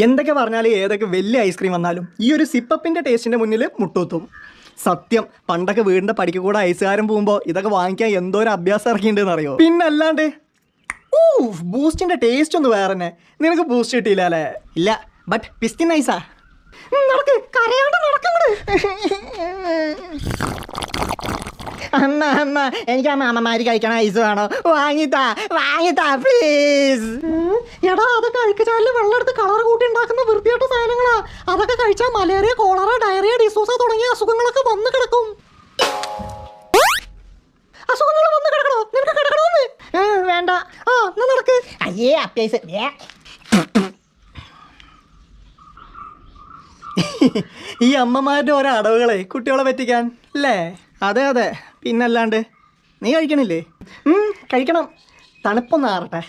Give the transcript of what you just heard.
എന്തൊക്കെ പറഞ്ഞാലും ഏതൊക്കെ വലിയ ഐസ്ക്രീം വന്നാലും ഈ ഒരു സിപ്പപ്പിൻ്റെ ടേസ്റ്റിൻ്റെ മുന്നിൽ മുട്ടൂത്തും. സത്യം, പണ്ടൊക്കെ വീടിൻ്റെ പടിക്ക് കൂടെ ഐസുകാരൻ പോകുമ്പോൾ ഇതൊക്കെ വാങ്ങിക്കാൻ എന്തോ ഒരു അഭ്യാസം ഇറക്കിയിട്ടുണ്ടെന്ന് അറിയോ? പിന്നല്ലാണ്ട് ബൂസ്റ്റിൻ്റെ ടേസ്റ്റ് ഒന്ന് വേറെ തന്നെ. നിനക്ക് ബൂസ്റ്റ് കിട്ടിയില്ല അല്ലേ? ഇല്ല, ബട്ട് പിസ്റ്റിൻ നൈസാ. നടക്ക്, കരയാണ്ട് നടക്കുന്നത്. അമ്മ എനിക്ക് ആ മാമന്മാര് കഴിക്കണ ഐസ് വേണോ? വാങ്ങിത്താ പ്ലീസ്. എടാ, അതൊക്കെ അഴുക്കുചാലിൽ വെള്ളം എടുത്ത് കളർ കൂട്ടി ഉണ്ടാക്കുന്ന വൃത്തിയായിട്ട സാധനങ്ങളാ. അതൊക്കെ കഴിച്ചാൽ മലേറിയ, കോളറ, ഡയറിയ, ഡിസൂസ തുടങ്ങിയ അസുഖങ്ങളൊക്കെ വന്ന് കിടക്കും. അസുഖങ്ങൾ വന്ന് കിടക്കണോ? നിനക്ക് കിടക്കണോന്ന്? വേണ്ട. എന്നാ നടക്ക്. അയ്യേ അപ്യൈസ്. ഈ അമ്മമാരുടെ ഓരോ അടവുകളെ കുട്ടികളെ പറ്റിക്കാൻ അല്ലേ? അതെ അതെ, പിന്നല്ലാണ്ട്. നീ കഴിക്കണില്ലേ? കഴിക്കണം, തണുപ്പൊന്നാറട്ടെ.